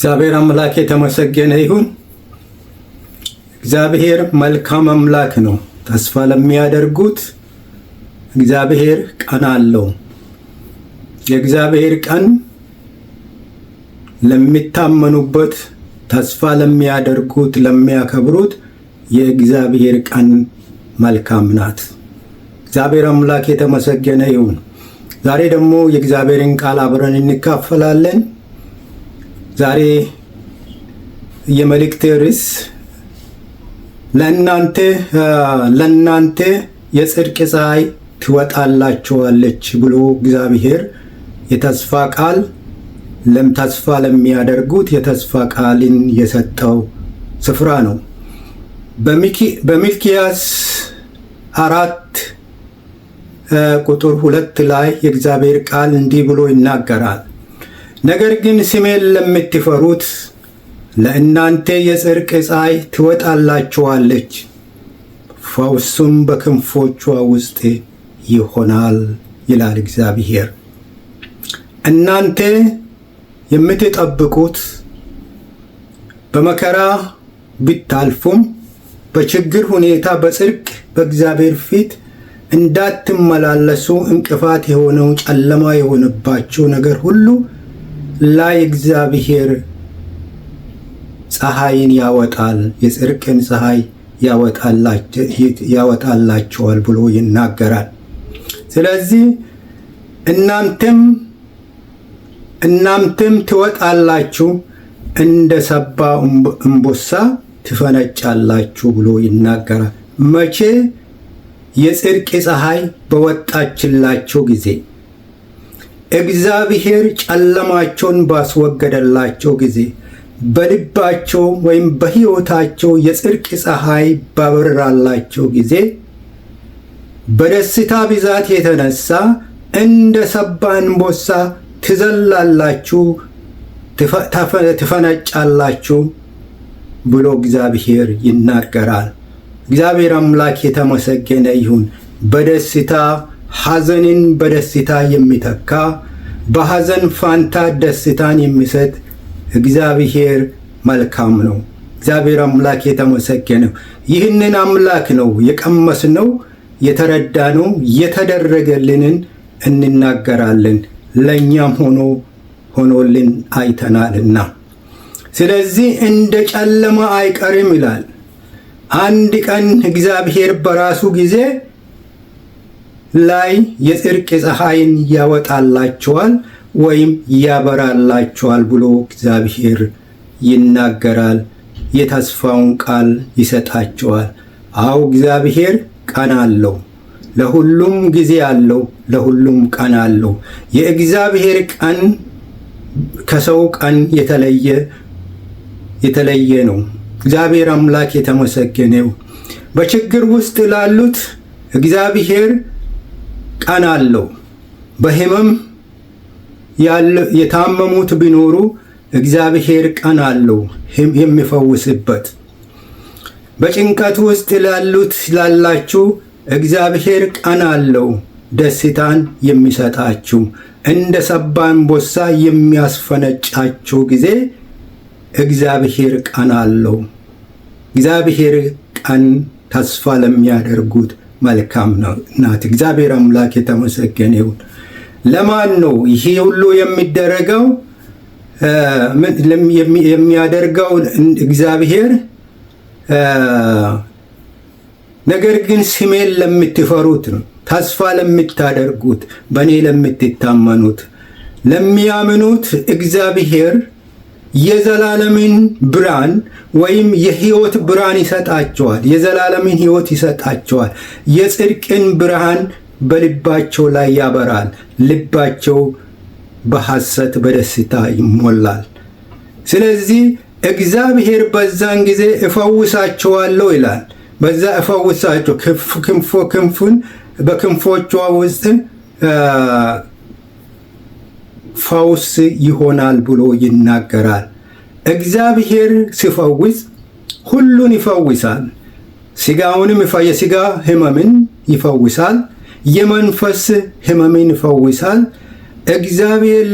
እግዚአብሔር አምላክ የተመሰገነ ይሁን። እግዚአብሔር መልካም አምላክ ነው። ተስፋ ለሚያደርጉት እግዚአብሔር ቀን አለው። የእግዚአብሔር ቀን ለሚታመኑበት፣ ተስፋ ለሚያደርጉት፣ ለሚያከብሩት የእግዚአብሔር ቀን መልካም ናት። እግዚአብሔር አምላክ የተመሰገነ ይሁን። ዛሬ ደግሞ የእግዚአብሔርን ቃል አብረን እንካፈላለን። ዛሬ የመልእክቴ ርዕስ ለእናንተ የጽድቅ ፀሐይ ትወጣላችኋለች ብሎ እግዚአብሔር የተስፋ ቃል ተስፋ ለሚያደርጉት የተስፋ ቃልን የሰጠው ስፍራ ነው። በሚልክያስ 4 ቁጥር 2 ላይ የእግዚአብሔር ቃል እንዲህ ብሎ ይናገራል። ነገር ግን ስሜን ለምትፈሩት ለእናንተ የጽድቅ ፀሐይ ትወጣላችኋለች፣ ፈውሱም በክንፎቿ ውስጥ ይሆናል ይላል እግዚአብሔር። እናንተ የምትጠብቁት በመከራ ብታልፉም በችግር ሁኔታ በጽድቅ በእግዚአብሔር ፊት እንዳትመላለሱ እንቅፋት የሆነው ጨለማ የሆነባቸው ነገር ሁሉ ላይ እግዚአብሔር ፀሐይን ያወጣል፣ የጽድቅን ፀሐይ ያወጣላችኋል ብሎ ይናገራል። ስለዚህ እናንተም ትወጣላችሁ፣ እንደ ሰባ እምቦሳ ትፈነጫላችሁ ብሎ ይናገራል። መቼ? የጽድቅ ፀሐይ በወጣችላቸው ጊዜ፣ እግዚአብሔር ጨለማቸውን ባስወገደላቸው ጊዜ፣ በልባቸው ወይም በሕይወታቸው የጽድቅ ፀሐይ ባበራላቸው ጊዜ በደስታ ብዛት የተነሳ እንደ ሰባ አንበሳ ትዘላላችሁ፣ ትፈነጫላችሁ ብሎ እግዚአብሔር ይናገራል። እግዚአብሔር አምላክ የተመሰገነ ይሁን። በደስታ ሐዘንን በደስታ የሚተካ በሐዘን ፋንታ ደስታን የሚሰጥ እግዚአብሔር መልካም ነው። እግዚአብሔር አምላክ የተመሰገነ። ይህንን አምላክ ነው የቀመስነው፣ የተረዳነው፣ የተደረገልንን እንናገራለን፣ ለእኛም ሆኖልን አይተናልና። ስለዚህ እንደ ጨለማ አይቀርም ይላል። አንድ ቀን እግዚአብሔር በራሱ ጊዜ ላይ የጽድቅ ፀሐይን ያወጣላቸዋል ወይም ያበራላቸዋል ብሎ እግዚአብሔር ይናገራል። የተስፋውን ቃል ይሰጣቸዋል። አዎ እግዚአብሔር ቀን አለው፣ ለሁሉም ጊዜ አለው፣ ለሁሉም ቀን አለው። የእግዚአብሔር ቀን ከሰው ቀን የተለየ ነው። እግዚአብሔር አምላክ የተመሰገነው። በችግር ውስጥ ላሉት እግዚአብሔር ቀን አለው። በሕመም የታመሙት ቢኖሩ እግዚአብሔር ቀን አለው የሚፈውስበት። በጭንቀት ውስጥ ላላችሁ እግዚአብሔር ቀን አለው ደስታን የሚሰጣችሁ። እንደ ሰባ አንበሳ የሚያስፈነጫችሁ ጊዜ እግዚአብሔር ቀን አለው። እግዚአብሔር ቀን ተስፋ ለሚያደርጉት መልካም ናት። እግዚአብሔር አምላክ የተመሰገነ ይሁን። ለማን ነው ይሄ ሁሉ የሚደረገው? የሚያደርገው እግዚአብሔር። ነገር ግን ስሜን ለምትፈሩት ነው፣ ተስፋ ለምታደርጉት፣ በእኔ ለምትታመኑት፣ ለሚያምኑት እግዚአብሔር የዘላለምን ብርሃን ወይም የሕይወት ብርሃን ይሰጣቸዋል። የዘላለምን ሕይወት ይሰጣቸዋል። የጽድቅን ብርሃን በልባቸው ላይ ያበራል። ልባቸው በሐሰት በደስታ ይሞላል። ስለዚህ እግዚአብሔር በዛን ጊዜ እፈውሳቸዋለሁ ይላል። በዛ እፈውሳቸው ክንፉን በክንፎቿ ውስጥ ፈውስ ይሆናል ብሎ ይናገራል። እግዚአብሔር ሲፈውስ ሁሉን ይፈውሳል። ስጋውንም የስጋ ሕመምን ይፈውሳል፣ የመንፈስ ሕመምን ይፈውሳል። እግዚአብሔር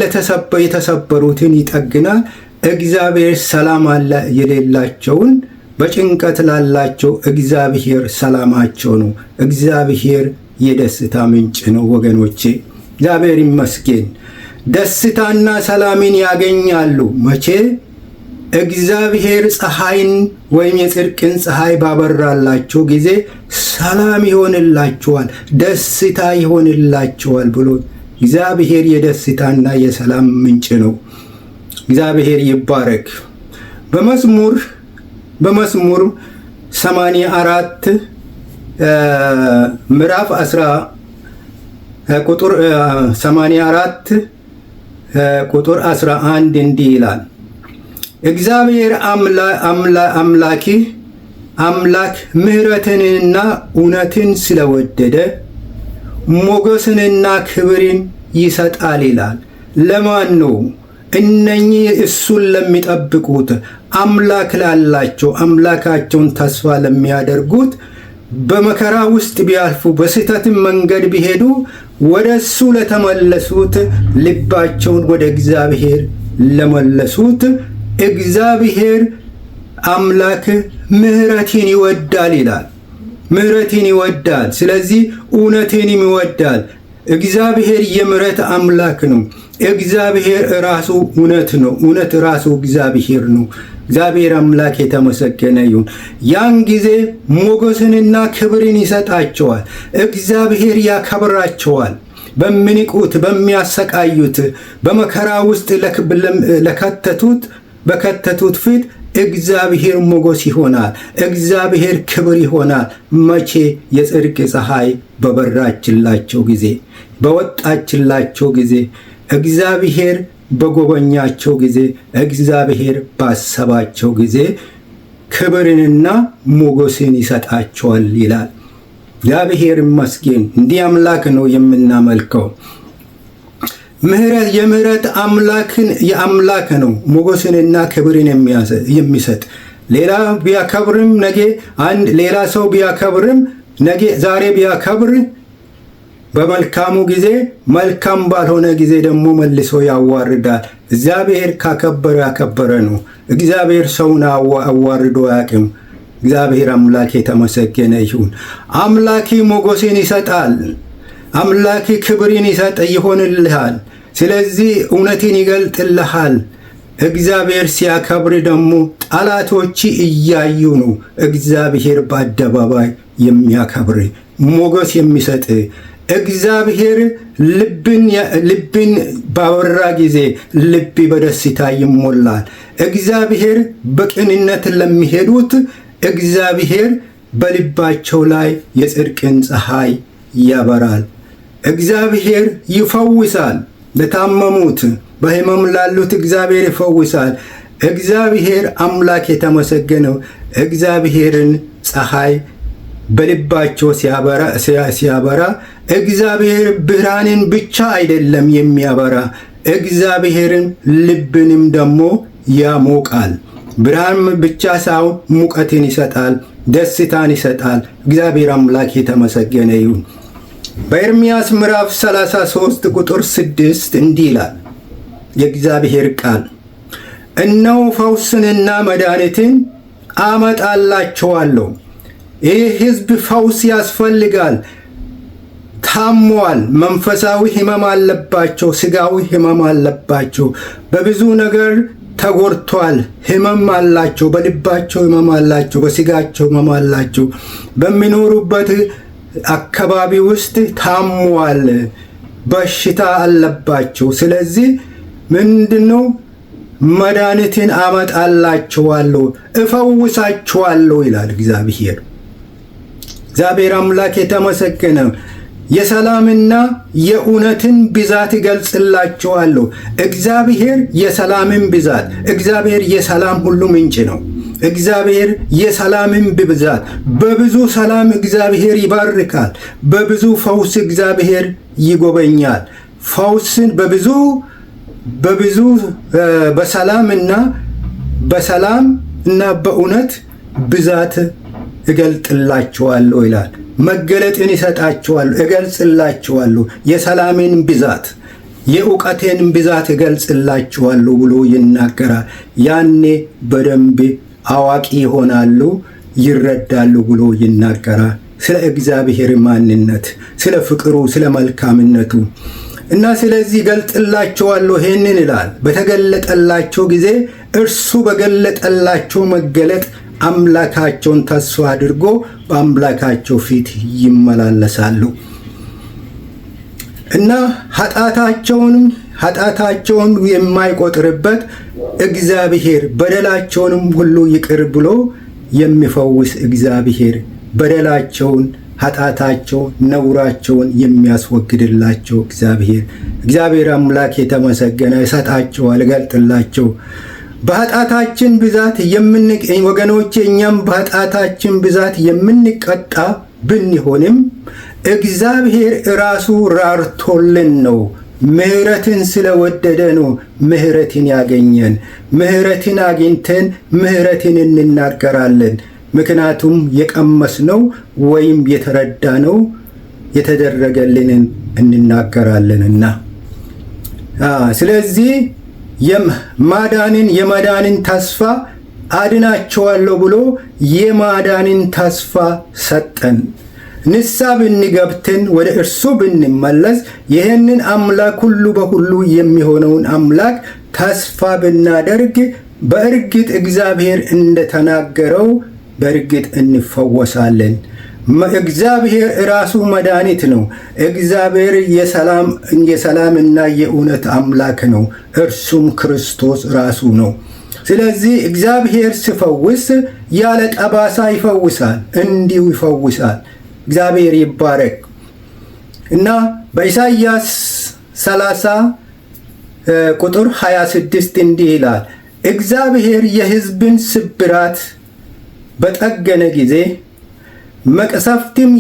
የተሰበሩትን ይጠግናል። እግዚአብሔር ሰላም አለ የሌላቸውን በጭንቀት ላላቸው እግዚአብሔር ሰላማቸው ነው። እግዚአብሔር የደስታ ምንጭ ነው ወገኖቼ። እግዚአብሔር ይመስገን። ደስታና ሰላምን ያገኛሉ መቼ? እግዚአብሔር ፀሐይን ወይም የጽድቅን ፀሐይ ባበራላቸው ጊዜ ሰላም ይሆንላቸዋል፣ ደስታ ይሆንላቸዋል ብሎ እግዚአብሔር የደስታና የሰላም ምንጭ ነው። እግዚአብሔር ይባረክ። በመዝሙር 84 ምዕራፍ 10 ቁጥር 84 ቁጥር 11 እንዲህ ይላል፣ እግዚአብሔር አምላክ ምሕረትንና እውነትን ስለወደደ ሞገስንና ክብርን ይሰጣል ይላል። ለማን ነው? እነኚህ እሱን ለሚጠብቁት፣ አምላክ ላላቸው፣ አምላካቸውን ተስፋ ለሚያደርጉት፣ በመከራ ውስጥ ቢያልፉ፣ በስህተትም መንገድ ቢሄዱ ወደ እሱ ለተመለሱት፣ ልባቸውን ወደ እግዚአብሔር ለመለሱት እግዚአብሔር አምላክ ምሕረትን ይወዳል ይላል። ምሕረትን ይወዳል። ስለዚህ እውነትንም ይወዳል። እግዚአብሔር የምሕረት አምላክ ነው። እግዚአብሔር ራሱ እውነት ነው። እውነት ራሱ እግዚአብሔር ነው። እግዚአብሔር አምላክ የተመሰገነ ይሁን። ያን ጊዜ ሞገስንና ክብርን ይሰጣቸዋል። እግዚአብሔር ያከብራቸዋል። በሚንቁት፣ በሚያሰቃዩት፣ በመከራ ውስጥ በከተቱት ፊት እግዚአብሔር ሞገስ ይሆናል። እግዚአብሔር ክብር ይሆናል። መቼ? የጽድቅ ፀሐይ በበራችላቸው ጊዜ፣ በወጣችላቸው ጊዜ፣ እግዚአብሔር በጎበኛቸው ጊዜ፣ እግዚአብሔር ባሰባቸው ጊዜ ክብርንና ሞገስን ይሰጣቸዋል ይላል። እግዚአብሔር ይመስገን። እንዲህ አምላክ ነው የምናመልከው። የምህረት የአምላክ ነው። ሞገስንና ክብርን የሚሰጥ ሌላ ቢያከብርም ነገ ሌላ ሰው ቢያከብርም ነገ ዛሬ ቢያከብር በመልካሙ ጊዜ መልካም ባልሆነ ጊዜ ደግሞ መልሶ ያዋርዳል። እግዚአብሔር ካከበረ ያከበረ ነው። እግዚአብሔር ሰውን አዋርዶ አያውቅም። እግዚአብሔር አምላክ የተመሰገነ ይሁን። አምላክ ሞገስን ይሰጣል። አምላክ ክብርን ይሆንልሃል። ስለዚህ እውነትን ይገልጥልሃል። እግዚአብሔር ሲያከብር ደግሞ ጠላቶች እያዩ ነው። እግዚአብሔር በአደባባይ የሚያከብር ሞገስ የሚሰጥ እግዚአብሔር ልብን ባወራ ጊዜ ልብ በደስታ ይሞላል። እግዚአብሔር በቅንነት ለሚሄዱት እግዚአብሔር በልባቸው ላይ የጽድቅን ፀሐይ ያበራል። እግዚአብሔር ይፈውሳል። ለታመሙት፣ በሕመም ላሉት እግዚአብሔር ይፈውሳል። እግዚአብሔር አምላክ የተመሰገነው እግዚአብሔርን ፀሐይ በልባቸው ሲያበራ እግዚአብሔር ብርሃንን ብቻ አይደለም የሚያበራ፣ እግዚአብሔርን ልብንም ደግሞ ያሞቃል። ብርሃን ብቻ ሳይሆን ሙቀትን ይሰጣል፣ ደስታን ይሰጣል። እግዚአብሔር አምላክ የተመሰገነ ይሁን። በኤርምያስ ምዕራፍ 33 ቁጥር 6 እንዲህ ይላል የእግዚአብሔር ቃል፣ እነሆ ፈውስንና መድኃኒትን አመጣላቸዋለሁ። ይህ ሕዝብ ፈውስ ያስፈልጋል። ታሟል። መንፈሳዊ ሕመም አለባቸው፣ ስጋዊ ሕመም አለባቸው። በብዙ ነገር ተጎድቷል። ሕመም አላቸው። በልባቸው ሕመም አላቸው። በስጋቸው ሕመም አላቸው። በሚኖሩበት አካባቢ ውስጥ ታሟል። በሽታ አለባቸው። ስለዚህ ምንድነው? መድኃኒትን አመጣላቸዋለሁ፣ እፈውሳቸዋለሁ ይላል እግዚአብሔር። እግዚአብሔር አምላክ የተመሰገነ። የሰላምና የእውነትን ብዛት ይገልጽላቸዋለሁ። እግዚአብሔር የሰላምን ብዛት፣ እግዚአብሔር የሰላም ሁሉ ምንጭ ነው። እግዚአብሔር የሰላምን ብዛት፣ በብዙ ሰላም እግዚአብሔር ይባርካል። በብዙ ፈውስ እግዚአብሔር ይጎበኛል። ፈውስን በብዙ በሰላም እና በእውነት ብዛት እገልጥላቸዋለሁ ይላል። መገለጥን ይሰጣቸዋለሁ፣ እገልጽላቸዋለሁ። የሰላምን ብዛት፣ የእውቀቴን ብዛት እገልጽላችኋለሁ ብሎ ይናገራል። ያኔ በደንብ አዋቂ ይሆናሉ፣ ይረዳሉ ብሎ ይናገራል። ስለ እግዚአብሔር ማንነት፣ ስለ ፍቅሩ፣ ስለ መልካምነቱ እና ስለዚህ ገልጥላቸዋለሁ ይሄንን ይላል። በተገለጠላቸው ጊዜ እርሱ በገለጠላቸው መገለጥ አምላካቸውን ተስፋ አድርጎ በአምላካቸው ፊት ይመላለሳሉ እና ኃጢአታቸውን የማይቆጥርበት እግዚአብሔር በደላቸውንም ሁሉ ይቅር ብሎ የሚፈውስ እግዚአብሔር በደላቸውን፣ ኃጢአታቸውን፣ ነውራቸውን የሚያስወግድላቸው እግዚአብሔር አምላክ የተመሰገነ ይሰጣቸዋል፣ ገልጥላቸው። በኃጢአታችን ብዛት ወገኖቼ እኛም በኃጢአታችን ብዛት የምንቀጣ ብንሆንም እግዚአብሔር ራሱ ራርቶልን ነው። ምህረትን ስለወደደ ነው ምህረትን ያገኘን። ምህረትን አግኝተን ምህረትን እንናገራለን። ምክንያቱም የቀመስነው ወይም የተረዳነው የተደረገልንን እንናገራለንና። ስለዚህ የማዳንን ተስፋ አድናቸዋለሁ ብሎ የማዳንን ተስፋ ሰጠን። ንስሐ ብንገብተን ወደ እርሱ ብንመለስ ይህንን አምላክ ሁሉ በሁሉ የሚሆነውን አምላክ ተስፋ ብናደርግ በእርግጥ እግዚአብሔር እንደተናገረው በእርግጥ እንፈወሳለን። እግዚአብሔር ራሱ መድኃኒት ነው። እግዚአብሔር የሰላምና የእውነት አምላክ ነው። እርሱም ክርስቶስ ራሱ ነው። ስለዚህ እግዚአብሔር ሲፈውስ ያለ ጠባሳ ይፈውሳል፣ እንዲሁ ይፈውሳል። እግዚአብሔር ይባረክ እና በኢሳይያስ 30 ቁጥር 26 እንዲህ ይላል፣ እግዚአብሔር የሕዝብን ስብራት በጠገነ ጊዜ መቅሰፍትም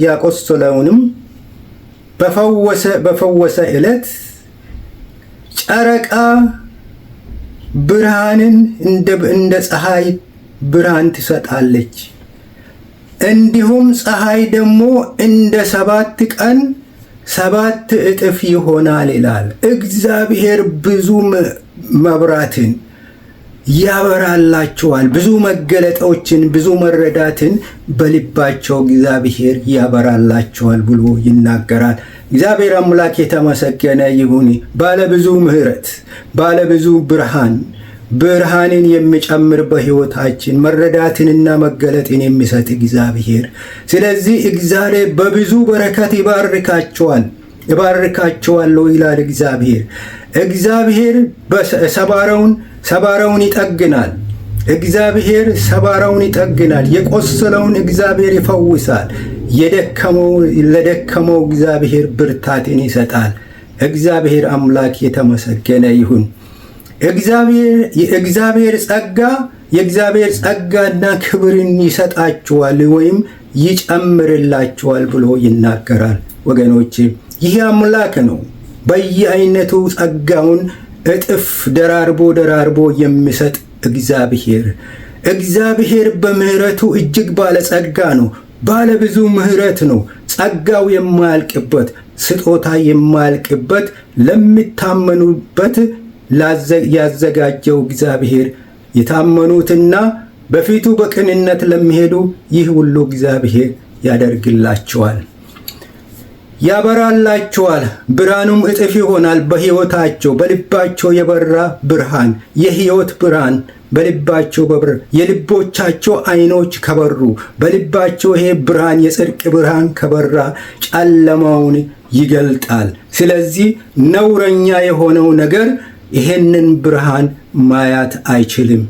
ያቆሰለውንም በፈወሰ ዕለት ጨረቃ ብርሃንን እንደ ፀሐይ ብርሃን ትሰጣለች፣ እንዲሁም ፀሐይ ደግሞ እንደ 7 ቀን 7 እጥፍ ይሆናል ይላል። እግዚአብሔር ብዙ መብራትን ያበራላቸዋል። ብዙ መገለጦችን፣ ብዙ መረዳትን በልባቸው እግዚአብሔር ያበራላቸዋል ብሎ ይናገራል። እግዚአብሔር አምላክ የተመሰገነ ይሁን። ባለብዙ ምሕረት፣ ባለብዙ ብርሃንን የሚጨምር በሕይወታችን መረዳትንና መገለጥን የሚሰጥ እግዚአብሔር። ስለዚህ እግዚአብሔር በብዙ በረከት ይባርካቸዋለሁ ይላል እግዚአብሔር። እግዚአብሔር ሰባራውን ይጠግናል። እግዚአብሔር ሰባራውን ይጠግናል። የቆሰለውን እግዚአብሔር ይፈውሳል። ለደከመው እግዚአብሔር ብርታትን ይሰጣል። እግዚአብሔር አምላክ የተመሰገነ ይሁን። የእግዚአብሔር ጸጋና ክብርን ይሰጣችኋል ወይም ይጨምርላችኋል ብሎ ይናገራል። ወገኖቼ ይህ አምላክ ነው በየአይነቱ ጸጋውን እጥፍ ደራርቦ የሚሰጥ እግዚአብሔር በምህረቱ እጅግ ባለጸጋ ነው። ባለብዙ ምህረት ነው። ጸጋው የማያልቅበት፣ ስጦታ የማያልቅበት ለሚታመኑበት ያዘጋጀው እግዚአብሔር የታመኑትና በፊቱ በቅንነት ለሚሄዱ ይህ ሁሉ እግዚአብሔር ያደርግላቸዋል፣ ያበራላቸዋል። ብርሃኑም እጥፍ ይሆናል በሕይወታቸው። በልባቸው የበራ ብርሃን፣ የሕይወት ብርሃን በልባቸው የልቦቻቸው አይኖች ከበሩ፣ በልባቸው ይሄ ብርሃን የጽድቅ ብርሃን ከበራ ጨለማውን ይገልጣል። ስለዚህ ነውረኛ የሆነው ነገር ይሄንን ብርሃን ማየት አይችልም።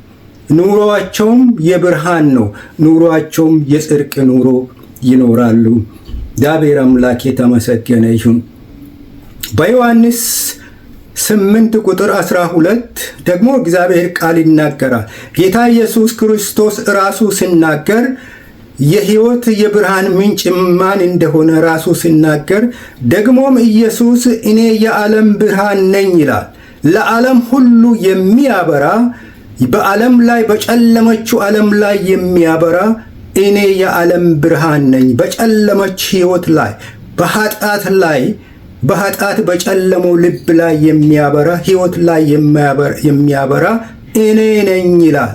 ኑሮአቸውም የብርሃን ነው። ኑሮአቸውም የጽድቅ ኑሮ ይኖራሉ። እግዚአብሔር አምላክ የተመሰገነ ይሁን። በዮሐንስ 8 ቁጥር 12 ደግሞ እግዚአብሔር ቃል ይናገራል። ጌታ ኢየሱስ ክርስቶስ ራሱ ሲናገር የሕይወት የብርሃን ምንጭ ማን እንደሆነ ራሱ ሲናገር፣ ደግሞም ኢየሱስ እኔ የዓለም ብርሃን ነኝ ይላል። ለዓለም ሁሉ የሚያበራ በዓለም ላይ በጨለመችው ዓለም ላይ የሚያበራ እኔ የዓለም ብርሃን ነኝ። በጨለመች ሕይወት ላይ በኃጢአት በጨለመው ልብ ላይ የሚያበራ ሕይወት ላይ የሚያበራ እኔ ነኝ ይላል።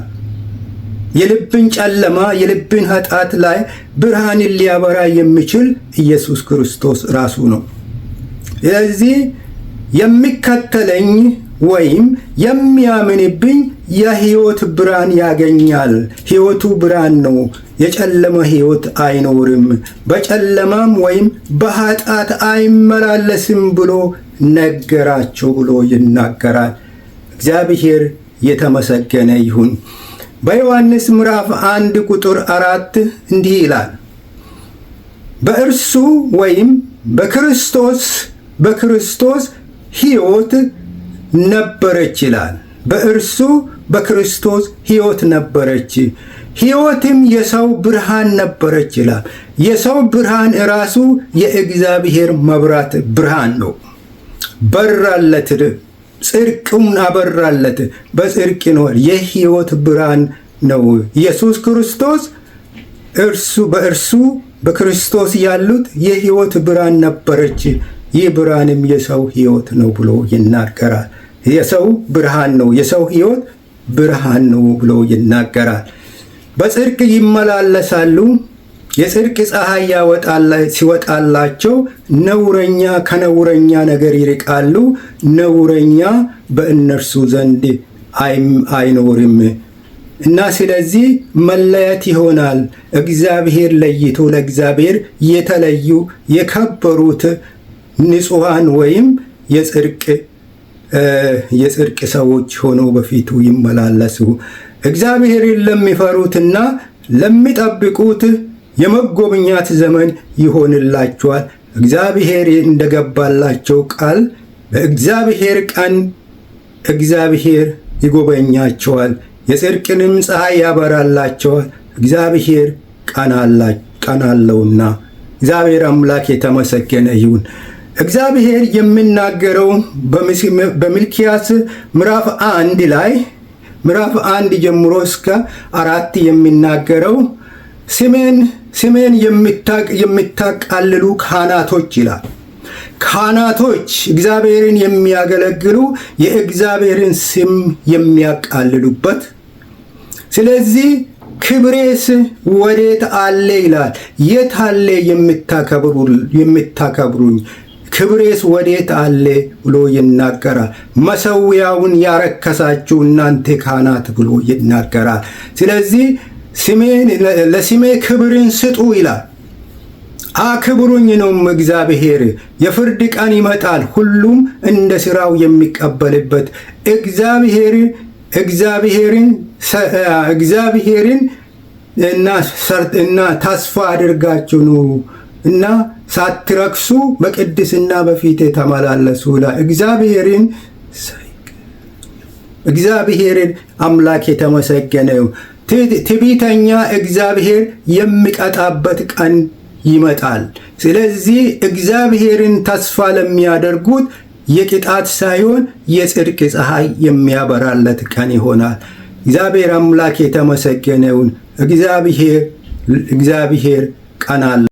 የልብን ጨለማ የልብን ኃጢአት ላይ ብርሃንን ሊያበራ የሚችል ኢየሱስ ክርስቶስ ራሱ ነው። ስለዚህ የሚከተለኝ ወይም የሚያምንብኝ የሕይወት ብርሃን ያገኛል። ሕይወቱ ብርሃን ነው። የጨለመ ሕይወት አይኖርም፣ በጨለማም ወይም በኃጢአት አይመላለስም ብሎ ነገራቸው ብሎ ይናገራል። እግዚአብሔር የተመሰገነ ይሁን። በዮሐንስ ምዕራፍ 1 ቁጥር 4 እንዲህ ይላል፣ በእርሱ ወይም በክርስቶስ ሕይወት ነበረች ይላል። በእርሱ በክርስቶስ ሕይወት ነበረች፣ ሕይወትም የሰው ብርሃን ነበረች ይላል። የሰው ብርሃን ራሱ የእግዚአብሔር መብራት ብርሃን ነው። በራለት፣ ጽድቅም አበራለት፣ በጽድቅ ይኖር። የሕይወት ብርሃን ነው ኢየሱስ ክርስቶስ። በእርሱ በክርስቶስ ያሉት የሕይወት ብርሃን ነበረች፣ ይህ ብርሃንም የሰው ሕይወት ነው ብሎ ይናገራል። የሰው ብርሃን ነው፣ የሰው ሕይወት ብርሃን ነው ብሎ ይናገራል። በጽድቅ ይመላለሳሉ፣ የጽድቅ ፀሐይ ሲወጣላቸው ነውረኛ ከነውረኛ ነገር ይርቃሉ፣ ነውረኛ በእነርሱ ዘንድ አይኖርም እና ስለዚህ መለየት ይሆናል። እግዚአብሔር ለይቶ ለእግዚአብሔር የተለዩ የከበሩት ንጹሐን ወይም የጽድቅ ሰዎች ሆነው በፊቱ ይመላለሱ። እግዚአብሔርን ለሚፈሩትና ለሚጠብቁት የመጎብኛት ዘመን ይሆንላቸዋል። እግዚአብሔር እንደገባላቸው ቃል በእግዚአብሔር ቀን እግዚአብሔር ይጎበኛቸዋል፣ የጽድቅንም ፀሐይ ያበራላቸዋል። እግዚአብሔር ቀን አለውና እግዚአብሔር አምላክ የተመሰገነ ይሁን። እግዚአብሔር የሚናገረው በሚልክያስ ምዕራፍ 1 ላይ ምዕራፍ 1 ጀምሮ እስከ 4 የሚናገረው ስሜን የሚታቃልሉ ካህናቶች ይላል። ካህናቶች እግዚአብሔርን የሚያገለግሉ የእግዚአብሔርን ስም የሚያቃልሉበት። ስለዚህ ክብሬስ ወዴት አለ ይላል። የት አለ የምታከብሩኝ? ክብሬስ ወዴት አለ ብሎ ይናገራል። መሠዊያውን ያረከሳችሁ እናንተ ካህናት ብሎ ይናገራል። ስለዚህ ለስሜ ክብርን ስጡ ይላል። አክብሩኝ ነው እግዚአብሔር። የፍርድ ቀን ይመጣል፣ ሁሉም እንደ ሥራው የሚቀበልበት። እግዚአብሔርን እና ተስፋ አድርጋችሁ ነው እና ሳትረክሱ በቅድስና በፊት ተመላለሱ ይላል። እግዚአብሔርን አምላክ የተመሰገነው። ትዕቢተኛ እግዚአብሔር የሚቀጣበት ቀን ይመጣል። ስለዚህ እግዚአብሔርን ተስፋ ለሚያደርጉት የቅጣት ሳይሆን የጽድቅ ፀሐይ የሚያበራለት ቀን ይሆናል። እግዚአብሔር አምላክ የተመሰገነውን። እግዚአብሔር ቀን አለ።